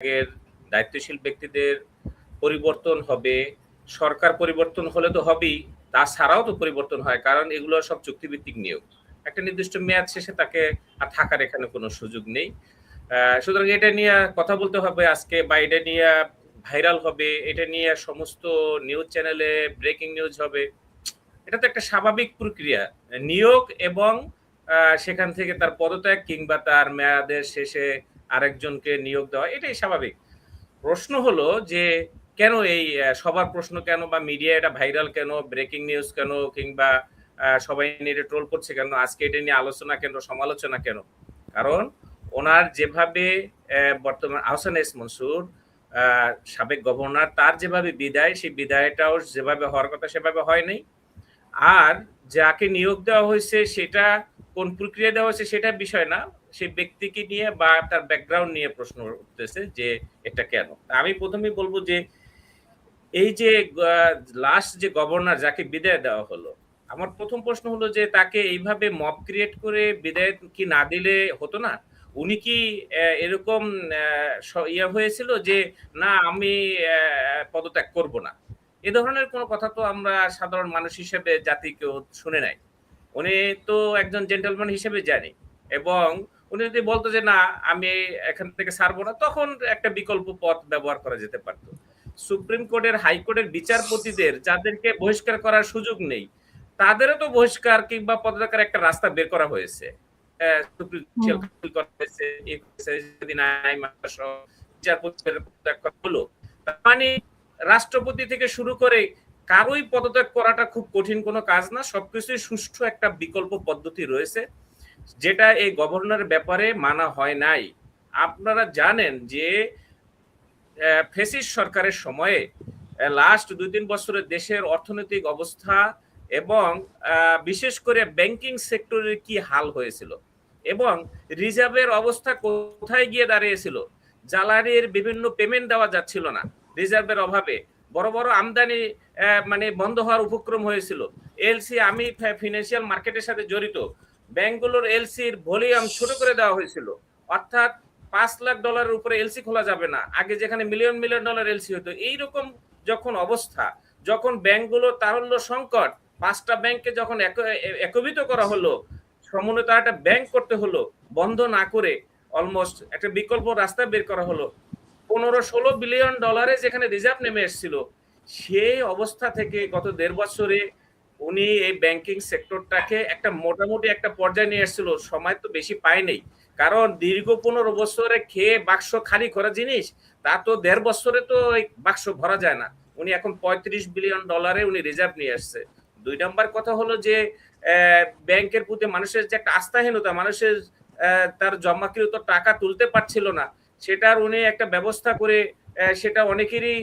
বিভাগের দায়িত্বশীল ব্যক্তিদের পরিবর্তন হবে, সরকার পরিবর্তন হলে তো হবেই, তাছাড়াও তো পরিবর্তন হয়, কারণ এগুলো সব চুক্তিভিত্তিক নিয়োগ। একটা নির্দিষ্ট মেয়াদ শেষে তাকে আর থাকার এখানে কোনো সুযোগ নেই। সুতরাং এটা নিয়ে কথা বলতে হবে আজকে, বা এটা নিয়ে ভাইরাল হবে, এটা নিয়ে সমস্ত নিউজ চ্যানেলে ব্রেকিং নিউজ হবে। এটা তো একটা স্বাভাবিক প্রক্রিয়া, নিয়োগ এবং সেখান থেকে তার পদত্যাগ কিংবা তার মেয়াদের শেষে আরেকজনকে নিয়োগ দেওয়া, এটাই স্বাভাবিক। প্রশ্ন হলো যে কেন এই সবার প্রশ্ন কেন, বা মিডিয়া এটা ভাইরাল কেন, ব্রেকিং নিউজ কেন, কিংবা সবাই এটা ট্রোল করছে কেন, আজকে এটা নিয়ে আলোচনা কেন, সমালোচনা কেন? কারণ ওনার যেভাবে বর্তমান আহসান এস মনসুর সাবেক গভর্নর, তার যেভাবে বিদায়, সেই বিদায়টাও যেভাবে হওয়ার কথা সেভাবে হয় নাই। আর যাকে নিয়োগ দেওয়া হয়েছে সেটা কোন প্রক্রিয়া দেওয়া হয়েছে সেটা বিষয় না, সেই ব্যক্তিকে নিয়ে বা তার ব্যাকগ্রাউন্ড নিয়ে প্রশ্ন উঠতেছে যে এটা কেন। আমি প্রথমেই বলবো যে এই যে লাস্ট যে গভর্নর যাকে বিদায় দেওয়া হলো, আমার প্রথম প্রশ্ন হলো যে তাকে এইভাবে মব ক্রিয়েট করে বিদায় কি না দিলে হতো না? উনি কি এরকম ইয়ে হয়েছিল যে না আমি পদত্যাগ করব না, এ ধরনের কোনো কথা তো আমরা সাধারণ মানুষ হিসেবে জাতি কেউ শুনে নাই। উনি তো একজন জেন্টলম্যান হিসেবে জানি, এবং উনি যদি বলতো যে না আমি এখান থেকে ছাড়বো না, তখন একটা বিকল্প পথ ব্যবহার করা যেতে পারতো। সুপ্রিম কোর্টের, হাইকোর্টের বিচারপতিদের যাদেরকে বহিষ্কার করার সুযোগ নেই, তাদেরও তো বহিষ্কার কিংবা পদত্যাগের একটা রাস্তা বের করা হয়েছে। মানে রাষ্ট্রপতি থেকে শুরু করে কারোই পদত্যাগ করাটা খুব কঠিন কোনো কাজ না, সবকিছুই সুষ্ঠু একটা বিকল্প পদ্ধতি রয়েছে, যেটা এই গভর্নরের ব্যাপারে মানা হয় নাই। আপনারা জানেন যে ফ্যাসিস্ট সরকারের সময়ে লাস্ট 2-3 বছরের দেশের অর্থনৈতিক অবস্থা এবং বিশেষ করে ব্যাংকিং সেক্টরের কি হাল হয়েছিল, এবং রিজার্ভের অবস্থা কোথায় গিয়ে দাঁড়িয়েছিল। জ্বালানির বিভিন্ন পেমেন্ট দেওয়া যাচ্ছিল না রিজার্ভের অভাবে, বড় বড় আমদানি মানে বন্ধ হওয়ার উপক্রম হয়েছিল। এলসি, আমি ফিনান্সিয়াল মার্কেটের সাথে জড়িত, ব্যাংকগুলোর এলসির ভলিউম ছোট করে দেওয়া হয়েছিল, অর্থাৎ $5 লাখ উপরে এলসি খোলা যাবে না, আগে যেখানে মিলিয়ন মিলিয়ন ডলার এলসি হতো। এইরকম যখন অবস্থা, যখন ব্যাংকগুলো তারল্য সংকট, 5টা ব্যাংককে যখন একীভূত করা হলো, সমন্বিত একটা ব্যাংক করতে হলো, বন্ধ না করে অলমোস্ট একটা বিকল্প রাস্তা বের করা হলো, 15-16 বিলিয়ন ডলারে যেখানে রিজার্ভ নেমে এসেছিল, সেই অবস্থা থেকে গত 1.5 বছরে উনি এই ব্যাংকিং সেক্টরটাকে একটা মোটামুটি একটা পর্যায়ে নিয়ে এসেছিল। সময় তো বেশি পায়নি, কারণ দীর্ঘ 15 বছরে খেয়ে বাক্স খালি করা জিনিস, তা তো 1.5 বছরে তো বাক্স ভরা যায় না। উনি এখন 35 বিলিয়ন ডলারে উনি রিজার্ভ নিয়ে আসছে। 2 নাম্বার কথা হলো যে ব্যাংকের প্রতি মানুষের যে একটা আস্থাহীনতা, মানুষের তার জমাকৃত টাকা তুলতে পারছিল না, সেটার উনি একটা ব্যবস্থা করে সেটা অনেকেরই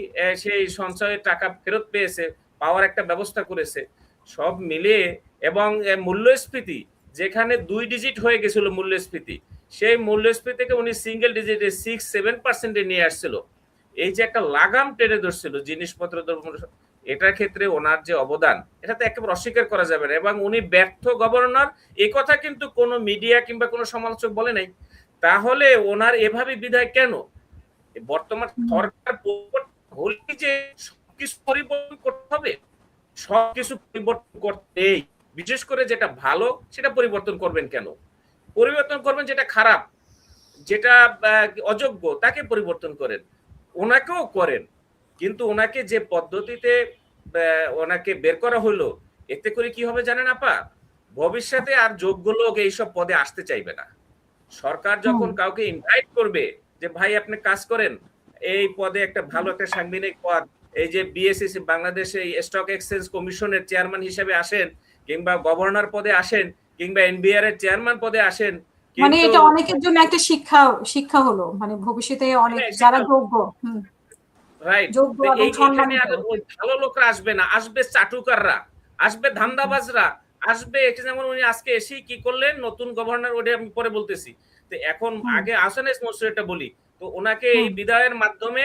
সেই সঞ্চয়ের টাকা ফেরত পেয়েছে, পাওয়ার একটা ব্যবস্থা করেছে। সব মিলিয়ে, এবং মূল্যস্ফীতি যেখানে 2 ডিজিট হয়ে গেছিল মূল্যস্ফীতি, সেই মূল্যস্ফীতিকে উনি সিঙ্গেল ডিজিটে 6-7% নিয়ে আসছিল। এই যে একটা লাগাম টেনে ধরছিল জিনিসপত্র, এটার ক্ষেত্রে ওনার যে অবদান, এটা তো একেবারে অস্বীকার করা যাবে না। এবং উনি ব্যর্থ গভর্নর, এই কথা কিন্তু কোনো মিডিয়া কিংবা কোনো সমালোচক বলে নাই। তাহলে ওনার এভাবে বিদায় কেন? বর্তমান সরকার হলে যে সবকিছু পরিবর্তন করতে হবে, সবকিছু পরিবর্তন করতে, বিশেষ করে যেটা ভালো সেটা পরিবর্তন করবেন কেন? পরিবর্তন করবেন যেটা খারাপ, যেটা অযোগ্য, তাকে পরিবর্তন করেন, ওনাকেও করেন, কিন্তু ওনাকে যে পদ্ধতিতে ওনাকে বের করা হলো, এতে করে কি হবে জানেন আপা? ভবিষ্যতে আর যোগ্য লোক এইসব পদে আসতে চাইবে না। সরকার যখন কাউকে ইনভাইট করবে যে ভাই আপনি কাজ করেন এই পদে, একটা ভালো একটা সাংবিধানিক পদ, এই যে বিএসইসি বাংলাদেশে স্টক এক্সচেঞ্জ কমিশনের চেয়ারম্যান হিসেবে আসেন, কিংবা গভর্নর পদে আসেন, কিংবা এনবিআর এর চেয়ারম্যান পদে আসেন, মানে এটা অনেকের জন্য একটা শিক্ষা হলো, মানে ভবিষ্যতে অনেক যারা যোগ্য, রাইট, এইখানে আর ওই ভালো লোকরা আসবে না, আসবে চাটুকাররা, আসবে ধান্দাবাজরা, আসবে। এটা যেমন উনি আজকে এসেই কি করলেন, নতুন গভর্নর, ওটা আমি পরে বলতেছি। তো এখন আগে আহসান এস মনসুর এটা বলি, তো ওনাকে এই বিদায়ের মাধ্যমে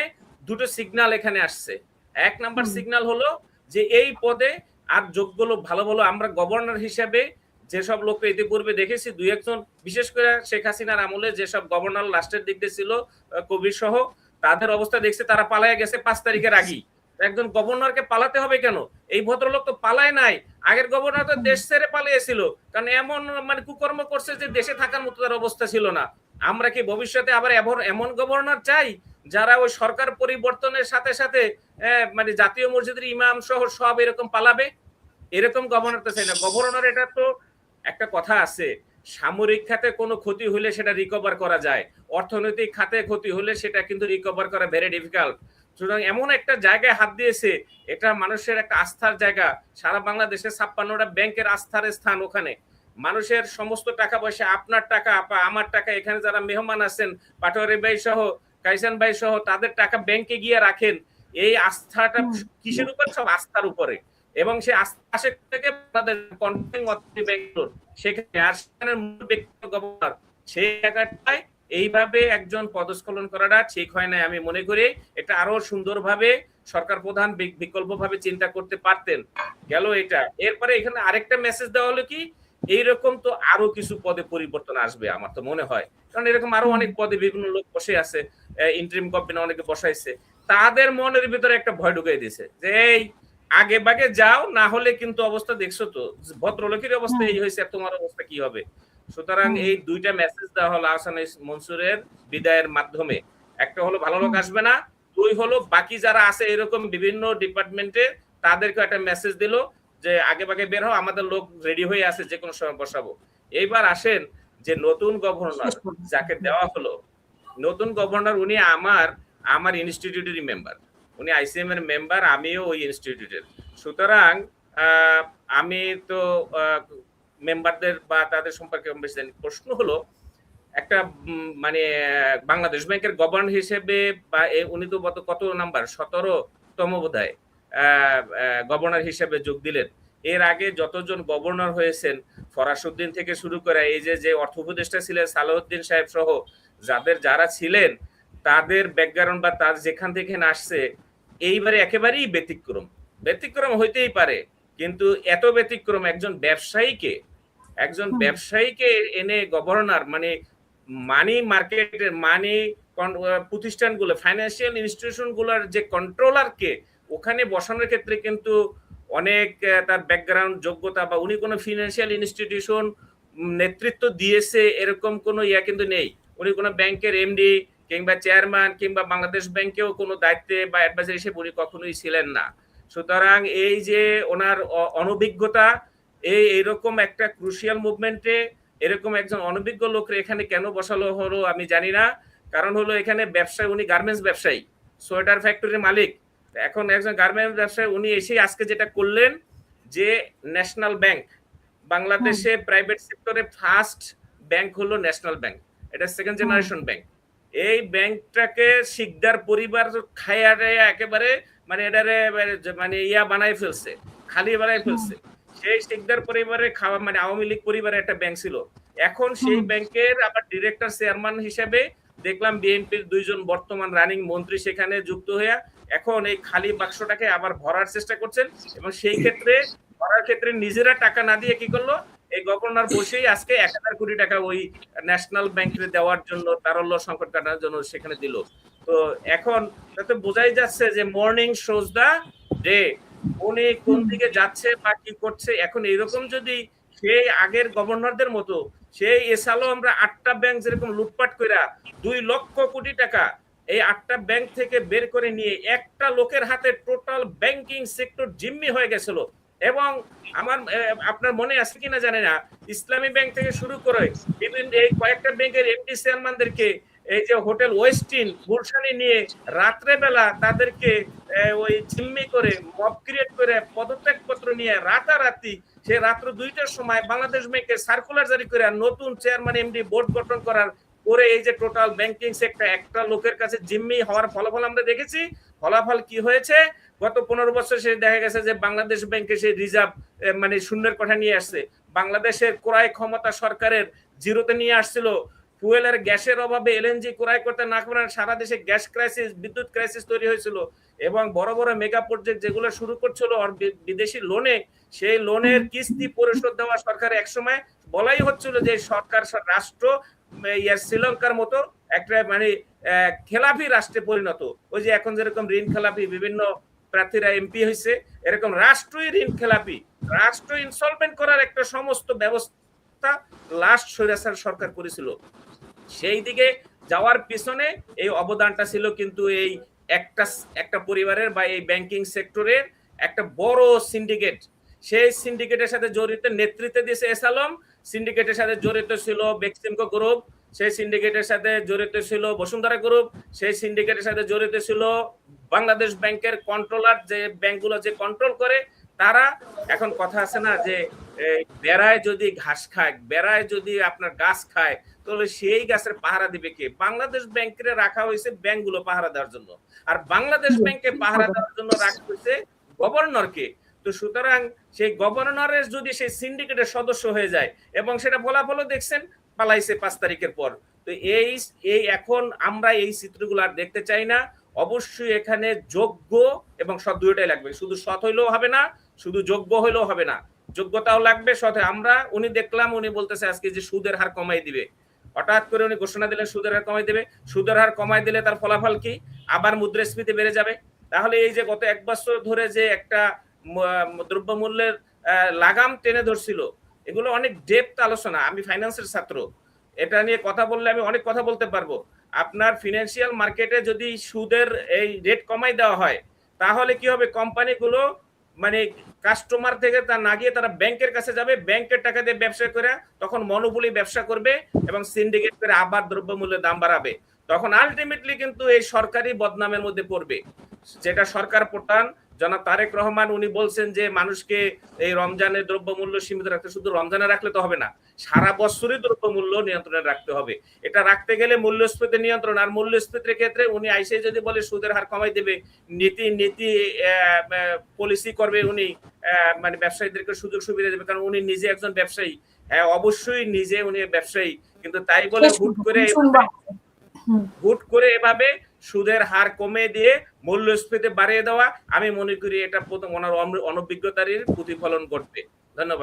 দুটো সিগন্যাল এখানে আসছে। 1 নাম্বার সিগন্যাল হলো যে এই পদে আর যোগ্য লোক, ভালো ভালো, আমরা গভর্নর হিসেবে যেসব লোককে ইতিপূর্বে দেখেছি 2-1 জন, বিশেষ করে শেখ হাসিনার আমলে যেসব গভর্নর লাস্টের দিক দিয়ে ছিল, কবির সহ, তাদের অবস্থা দেখছে, তারা পালায় গেছে 5 তারিখের আগেই। একজন গভর্নরকে পালাতে হবে কেন? এই ভদ্রলোক তো পালায় নাই। আগের গভর্নর তো দেশ ছেড়ে পালিয়েছিল, কারণ এমন মানে কুকর্ম করছে যে দেশে থাকার মতো তার অবস্থা ছিল না। আমরা কি ভবিষ্যতে আবার এমন গভর্নর চাই যারা ওই সরকার পরিবর্তনের সাথে সাথে মানে জাতীয় মসজিদের ইমাম সহ সব এরকম পালাবে? এরকম গভর্নর তো চাই না। গভর্নর, এটা তো একটা কথা আছে, সামরিক খাতে কোনো ক্ষতি হলে সেটা রিকভার করা যায়, অর্থনৈতিক খাতে ক্ষতি হলে সেটা কিন্তু রিকভার করা ভেরি ডিফিকাল্ট। সুতরাং এমন একটা জায়গায় হাত দিয়েছে, এটা মানুষের একটা আস্থার জায়গা। সারা বাংলাদেশে 56টা ব্যাংকের আস্থার স্থান। ওখানে মানুষের সমস্ত টাকা পয়সা, আপনার টাকা বা আমার টাকা, এখানে যারা মেহমান আছেন পাটোয়ারি ভাই সহ, কাইসান ভাই সহ, তাদের টাকা ব্যাংকে গিয়ে রাখেন। এই আস্থাটা কিসের উপর? সব আস্থার উপরে। এবং সে আশে থেকে আমাদের কন্ট্রোলিং অথরিটি ব্যাংকগুলোর, সেখানে আর সেখানের মূল ব্যক্তি গভর্নর, সেই জায়গাটায় এইভাবে একজন পদস্খলন করাটা ঠিক হয় না। আমি মনে করি এটা আরো সুন্দরভাবে সরকার প্রধান বিকল্পভাবে চিন্তা করতে পারতেন। গেল এটা। এরপরে এখানে আরেকটা মেসেজ দেওয়া হলো কি, এইরকম তো আরো কিছু পদে পরিবর্তন আসবে আমার তো মনে হয়, কারণ এরকম আরো অনেক পদে বিভিন্ন লোক বসে আছে, ইন্টারিম গভর্নমেন্ট অনেকে বসাইছে, তাদের মনের ভিতরে একটা ভয় ঢুকিয়ে দিয়েছে যে এই আগে বাগে যাও, না হলে কিন্তু অবস্থা দেখছো তো, ভদ্রলোকের অবস্থা এই হয়েছে, তোমার অবস্থা কি হবে? সুতরাং এই দুইটা মেসেজ দেওয়া হলো আহসান মনসুরের বিদায়ের মাধ্যমে। একটা হলো ভালো লোক আসবে না, দুই হলো বাকি যারা আছে এরকম বিভিন্ন ডিপার্টমেন্টে তাদেরকে একটা মেসেজ দিল যে আগে বাগে বের হও, আমাদের লোক রেডি হয়ে আছে, যে কোনো সময় বসাবো। এইবার আসেন যে নতুন গভর্নর যাকে দেওয়া হলো, নতুন গভর্নর উনি আমার ইনস্টিটিউটেরই মেম্বার, উনি আইসিএম এর মেম্বার, আমিও ওই ইনস্টিটিউটের। সুতরাং আমি তো মেম্বারদের বা তাদের সম্পর্কে বেশি জানি। প্রশ্ন হলো একটা মানে বাংলাদেশ ব্যাংকের গভর্নর হিসেবে বা উনি তো কত নাম্বার 17তম বোধহয় গভর্নর হিসেবে যোগ দিলেন। এর আগে যতজন গভর্নর হয়েছেন, ফরাসউদ্দিন থেকে শুরু করে এই যে অর্থ উপদেষ্টা ছিলেন সালাউদ্দিন সাহেব সহ যারা ছিলেন, তাদের ব্যাকগ্রাউন্ড বা তার যেখান থেকে আসছে এইবারে একেবারেই ব্যতিক্রম হইতেই পারে, কিন্তু এত ব্যতিক্রম একজন ব্যবসায়ীকে এনে গভর্নর, মানে মানি মার্কেটের প্রতিষ্ঠানগুলো, ফাইন্যান্সিয়াল ইনস্টিটিউশনগুলোর যে কন্ট্রোলারকে ওখানে বসানোর ক্ষেত্রে কিন্তু অনেক তার ব্যাকগ্রাউন্ড, যোগ্যতা, বা উনি কোনো ফিনান্সিয়াল ইনস্টিটিউশন নেতৃত্ব দিয়েছে এরকম কোনো কিন্তু নেই। উনি কোনো ব্যাংকের এমডি কিংবা চেয়ারম্যান কিংবা বাংলাদেশ ব্যাংকেও কোনো দায়িত্বে বা অ্যাডভাইজার হিসেবে উনি কখনোই ছিলেন না। সুতরাং এই যে ওনার অনভিজ্ঞতা, এইরকম একটা ক্রুশিয়াল মুভমেন্টে এরকম একজন অনভিজ্ঞ লোককে এখানে কেন বসালো হলো আমি জানি না। কারণ হলো এখানে ব্যবসায়ী, উনি গার্মেন্টস ব্যবসায়ী, সোয়েটার ফ্যাক্টরির মালিক। এখন একজন গার্মেন্টস ব্যবসায়ী, উনি এসে আজকে যেটা করলেন যে ন্যাশনাল ব্যাংক, বাংলাদেশে প্রাইভেট সেক্টরে ফার্স্ট ব্যাংক হলো ন্যাশনাল ব্যাংক, এটা সেকেন্ড জেনারেশন ব্যাংক। এই ব্যাংকটাকে শিকদার পরিবার খাইয়া একেবারে মানে এটারে মানে বানাই ফেলছে, খালি বানাই ফেলছে। সেই শিকদার পরিবারে খাওয়া মানে আওয়ামী লীগ পরিবারের একটা ব্যাংক ছিল। এখন সেই ব্যাংকের আবার ডিরেক্টর চেয়ারম্যান হিসেবে দেখলাম বিএনপির দুইজন বর্তমান রানিং মন্ত্রী সেখানে যুক্ত হয়ে এখন এই খালি বাক্সটাকে আবার ভরার চেষ্টা করছেন। এবং সেই ক্ষেত্রে ভরার ক্ষেত্রে নিজেরা টাকা না দিয়ে কি করলো, এই গভর্নর বসেই আজকে 1000 কোটি টাকা ওই ন্যাশনাল ব্যাংকে দেওয়ার জন্য, তারল্য সংকট কাটানোর জন্য সেখানে দিল। তো এখন তাতে বোঝাই যাচ্ছে যে মর্নিং শোজ দা ডে, উনি কোন দিকে যাচ্ছে বা কি করছে। এখন এইরকম যদি সেই আগের গভর্নরদের মতো সেই এসালো আমরা 8টা ব্যাংক যেরকম লুটপাট করে 2 লক্ষ কোটি টাকা এই 8টা ব্যাংক থেকে বের করে নিয়ে একটা লোকের হাতে টোটাল ব্যাংকিং সেক্টর জিম্মি হয়ে গেছিল। এবং আপনার মনে আছে কিনা জানি না, ইসলামী ব্যাংক থেকে শুরু করে বিভিন্ন এই কয়েকটা ব্যাংকের এমডি চেয়ারম্যানদেরকে এই যে হোটেল ওয়েস্টিন গুলশানে নিয়ে রাত্রে বেলা তাদেরকে ওই জিম্মি করে মব ক্রিয়েট করে পদত্যাগ পত্র নিয়ে রাতারাতি সে রাত্র 2টার সময় বাংলাদেশ ব্যাংকের সার্কুলার জারি করে নতুন চেয়ারম্যান এমডি বোর্ড গঠন করার করে এই যে টোটাল ব্যাংকিং সেক্টর একটা লোকের কাছে জিম্মি হওয়ার ফলাফল আমরা দেখেছি। ফলাফল কি হয়েছে? গত 15 বছর সে দেখা গেছে যে বাংলাদেশ ব্যাংকে সেই রিজার্ভ মানে শূন্যের কথা নিয়ে আসছে। বাংলাদেশের ক্রয় ক্ষমতা সরকারের জিরোতে নিয়ে আসছিল। ফুয়েলের গ্যাসের অভাবে এলএনজি ক্রয় করতে না পারার সারা দেশে গ্যাস ক্রাইসিস, বিদ্যুৎ ক্রাইসিস তৈরি হয়েছিল। এবং বড় বড় মেগা প্রজেক্ট যেগুলো শুরু করছিল বিদেশি লোনে, সেই লোনের কিস্তি পরিশোধ দেওয়া সরকার একসময় বলাই হচ্ছিল যে সরকার রাষ্ট্র শ্রীলঙ্কার মতো একটা মানে খেলাপি রাষ্ট্রে পরিণত। ওই যে এখন যেরকম ঋণ খেলাপি বিভিন্ন প্রার্থীরা এমপি হয়েছে, এরকম রাষ্ট্রই ঋণ খেলাপি, রাষ্ট্র ইনসলভেন্ট করার একটা সমস্ত ব্যবস্থা লাস্ট স্বৈরাচার সরকার করেছিল। সেই দিকে যাওয়ার পিছনে এই অবদানটা ছিল কিন্তু এই একটা একটা পরিবারের বা এই ব্যাংকিং সেক্টরের একটা বড় সিন্ডিকেট। সেই সিন্ডিকেটের সাথে জড়িত নেতৃত্ব দিয়েছে এস আলম, সিন্ডিকেটের সাথে জড়িত ছিল বেক্সিমকো গ্রুপ, সেই সিন্ডিকেটের সাথে জড়িত ছিল বসুন্ধরা গ্রুপ, সেই সিন্ডিকেটের সাথে জড়িত ছিল বাংলাদেশ ব্যাংকের কন্ট্রোলার, যে ব্যাংকগুলো যে কন্ট্রোল করে তারা। এখন কথা আছে না যে বেড়ায় যদি ঘাস খায়, বেড়ায় যদি আপনার গাছ খায়, তাহলে সেই গাছের পাহারা দিবে কে? বাংলাদেশ ব্যাংকে রাখা হয়েছে ব্যাংকগুলো পাহারা দেওয়ার জন্য, আর বাংলাদেশ ব্যাংকে পাহারা দেওয়ার জন্য রাখা হয়েছে গভর্নরকে। তো সুতরাং সেই গভর্নরের যদি সেই সিন্ডিকেটের সদস্য হয়ে যায়, এবং সেটা ফলাফলও দেখছেন, পালাইছে 5 তারিখের পর। তো এই এখন আমরা এই চিত্রগুলো আর দেখতে চাই না। অবশ্যই এখানে যোগ্য এবং সৎ দুটোটাই লাগবে, শুধু সৎ হইলেও হবে না, শুধু যোগ্য হইলেও হবে না, যোগ্যতাও লাগবে, সৎ। আমরা উনি দেখলাম উনি বলতেছে আজকে যে সুদের হার কমাই দিবে, হঠাৎ করে উনি ঘোষণা দিলেন সুদের হার কমাই দেবে। সুদের হার কমাই দিলে তার ফলাফল কি? আবার মুদ্রাস্ফীতি বেড়ে যাবে। তাহলে এই যে গত 1 বছর ধরে যে একটা দ্রব্যমূল্যের লাগাম টেনে ধরছিল, এগুলো অনেক ডেপথ আলোচনা। আমি ফাইন্যান্সের ছাত্র, এটা নিয়ে কথা বললে আমি অনেক কথা বলতে পারবো। আপনার ফিনান্সিয়াল মার্কেটে যদি সুদের এই রেট কমাই দেওয়া হয়, তাহলে কি হবে? কোম্পানিগুলো মানে কাস্টমার থেকে তা না গিয়ে তারা ব্যাংকের কাছে যাবে, ব্যাংকের টাকা দিয়ে ব্যবসা করে তখন মনোপলি ব্যবসা করবে এবং সিন্ডিকেট করে আবার দ্রব্যমূল্যের দাম বাড়াবে। তখন আলটিমেটলি কিন্তু এই সরকারি বদনামের মধ্যে পড়বে। যেটা সরকার প্রধান জনাব তারেক রহমান উনি বলছেন যে মানুষকে এই রমজানের দ্রব্যমূল্য সীমিত রাখতে, শুধু রমজানে রাখলে তো হবে না, সারা বছরই দ্রব্যমূল্য নিয়ন্ত্রণে রাখতে হবে। এটা রাখতে গেলে মূল্যস্ফীতি নিয়ন্ত্রণ, আর মূল্যস্ফীতির ক্ষেত্রে উনি আইসে যদি বলে সুদের হার কমাই দেবে, নীতি পলিসি করবে উনি, মানে ব্যবসায়ীদেরকে সুযোগ সুবিধা দেবে, কারণ উনি নিজে একজন ব্যবসায়ী। হ্যাঁ, অবশ্যই নিজে উনি ব্যবসায়ী, কিন্তু তাই বলে হুট করে এভাবে সুদের হার কমে দিয়ে মূল্যস্ফীতি বাড়িয়ে দেওয়া, আমি মনে করি এটা প্রথম ওনার অনভিজ্ঞতারই প্রতিফলন ঘটবে। ধন্যবাদ।